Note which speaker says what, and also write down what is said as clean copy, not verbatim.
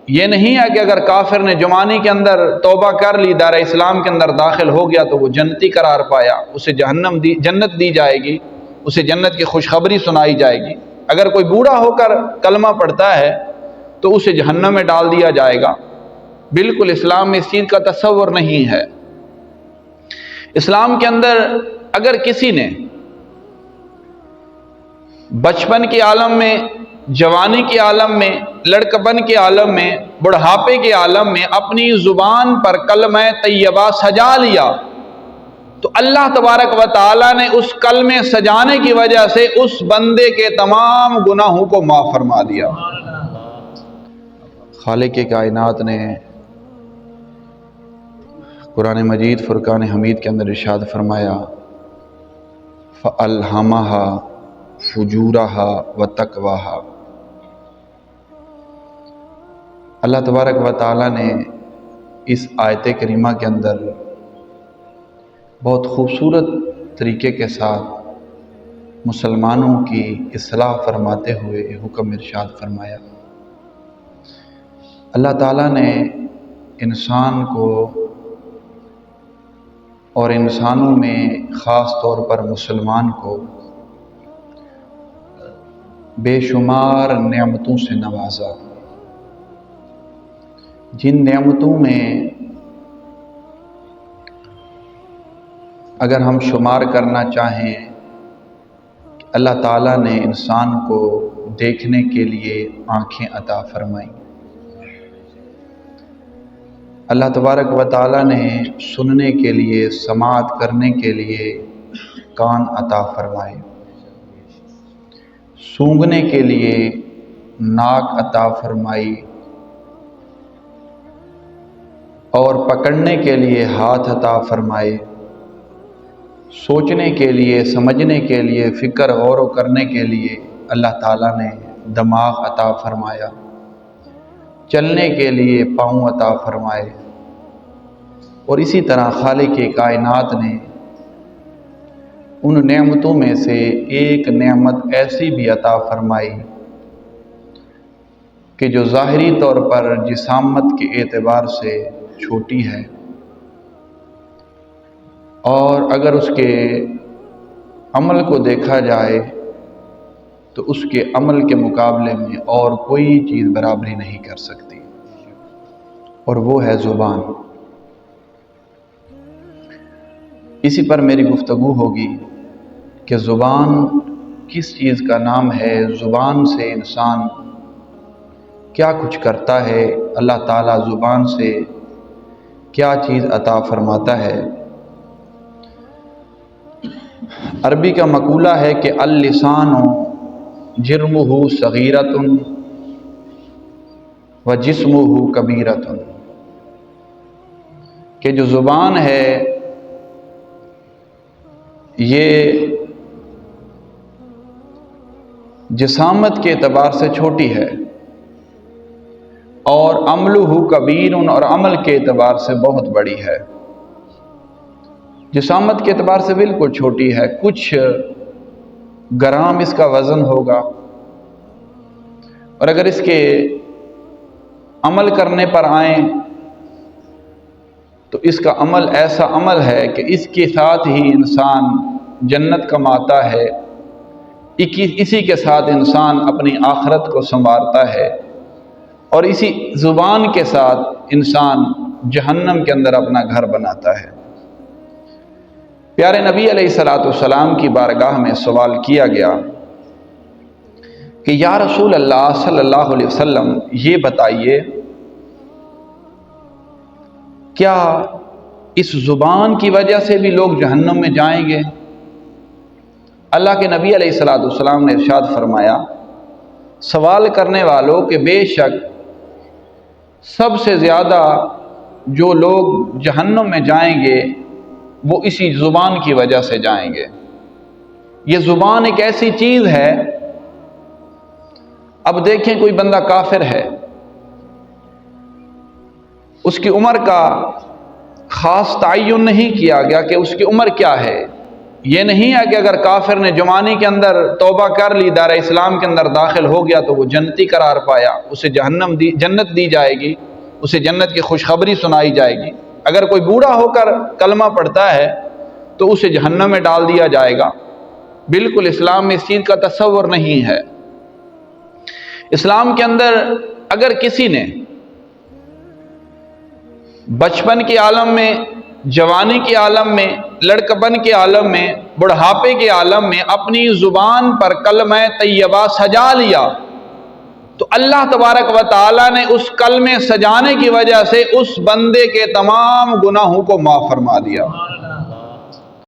Speaker 1: یہ نہیں ہے کہ اگر کافر نے جوانی کے اندر توبہ کر لی، دار اسلام کے اندر داخل ہو گیا تو وہ جنتی قرار پایا، اسے جنت دی جائے گی، اسے جنت کی خوشخبری سنائی جائے گی۔ اگر کوئی بوڑھا ہو کر کلمہ پڑھتا ہے تو اسے جہنم میں ڈال دیا جائے گا۔ بالکل اسلام میں اس چیز کا تصور نہیں ہے۔ اسلام کے اندر اگر کسی نے بچپن کے عالم میں، جوانی کے عالم میں، لڑکپن کے عالم میں، بڑھاپے کے عالم میں اپنی زبان پر کلمہ طیبہ سجا لیا تو اللہ تبارک و تعالیٰ نے اس کلمے سجانے کی وجہ سے اس بندے کے تمام گناہوں کو معاف فرما دیا۔ خالق کائنات نے قرآن مجید فرقان حمید کے اندر ارشاد فرمایا فَأَلْهَمَهَا فُجُورَهَا وَتَقْوَاهَا۔ اللہ تبارک و تعالیٰ نے اس آیت کریمہ کے اندر بہت خوبصورت طریقے کے ساتھ مسلمانوں کی اصلاح فرماتے ہوئے حکم ارشاد فرمایا۔ اللہ تعالیٰ نے انسان کو اور انسانوں میں خاص طور پر مسلمان کو بے شمار نعمتوں سے نوازا، جن نعمتوں میں اگر ہم شمار کرنا چاہیں، اللہ تعالیٰ نے انسان کو دیکھنے کے لیے آنکھیں عطا فرمائیں، اللہ تبارک و تعالیٰ نے سننے کے لیے، سماعت کرنے کے لیے کان عطا فرمائے، سونگھنے کے لیے ناک عطا فرمائی، اور پکڑنے کے لیے ہاتھ عطا فرمائے، سوچنے کے لیے، سمجھنے کے لیے، فکر غور و کرنے کے لیے اللہ تعالیٰ نے دماغ عطا فرمایا، چلنے کے لیے پاؤں عطا فرمائے، اور اسی طرح خالق کائنات نے ان نعمتوں میں سے ایک نعمت ایسی بھی عطا فرمائی کہ جو ظاہری طور پر جسامت کے اعتبار سے چھوٹی ہے، اور اگر اس کے عمل کو دیکھا جائے تو اس کے عمل کے مقابلے میں اور کوئی چیز برابری نہیں کر سکتی، اور وہ ہے زبان۔ اسی پر میری گفتگو ہوگی کہ زبان کس چیز کا نام ہے، زبان سے انسان کیا کچھ کرتا ہے، اللہ تعالیٰ زبان سے کیا چیز عطا فرماتا ہے۔ عربی کا مقولہ ہے کہ اللسان جرمہ صغیرۃ و جسمہ کبیرۃ، کہ جو زبان ہے یہ جسامت کے اعتبار سے چھوٹی ہے، اور عملہ کبیر، اور عمل کے اعتبار سے بہت بڑی ہے۔ جسامت کے اعتبار سے بالکل چھوٹی ہے، کچھ گرام اس کا وزن ہوگا، اور اگر اس کے عمل کرنے پر آئیں تو اس کا عمل ایسا عمل ہے کہ اس کے ساتھ ہی انسان جنت کماتا ہے، اسی کے ساتھ انسان اپنی آخرت کو سنوارتا ہے، اور اسی زبان کے ساتھ انسان جہنم کے اندر اپنا گھر بناتا ہے۔ پیارے نبی علیہ السلام کی بارگاہ میں سوال کیا گیا کہ یا رسول اللہ صلی اللہ علیہ وسلم، یہ بتائیے کیا اس زبان کی وجہ سے بھی لوگ جہنم میں جائیں گے؟ اللہ کے نبی علیہ السلام نے ارشاد فرمایا سوال کرنے والوں کہ بے شک سب سے زیادہ جو لوگ جہنم میں جائیں گے وہ اسی زبان کی وجہ سے جائیں گے۔ یہ زبان ایک ایسی چیز ہے، اب دیکھیں کوئی بندہ کافر ہے، اس کی عمر کا خاص تعین نہیں کیا گیا کہ اس کی عمر کیا ہے، یہ نہیں ہے کہ اگر کافر نے جوانی کے اندر توبہ کر لی، دار اسلام کے اندر داخل ہو گیا تو وہ جنتی قرار پایا، اسے جنت دی جائے گی، اسے جنت کی خوشخبری سنائی جائے گی۔ اگر کوئی بوڑھا ہو کر کلمہ پڑھتا ہے تو اسے جہنم میں ڈال دیا جائے گا۔ بالکل اسلام میں اس چیز کا تصور نہیں ہے۔ اسلام کے اندر اگر کسی نے بچپن کے عالم میں، جوانی کے عالم میں، لڑکپن کے عالم میں، بڑھاپے کے عالم میں اپنی زبان پر کلمہ طیبہ سجا لیا تو اللہ تبارک و تعالیٰ نے اس کلمے سجانے کی وجہ سے اس بندے کے تمام گناہوں کو معاف فرما دیا۔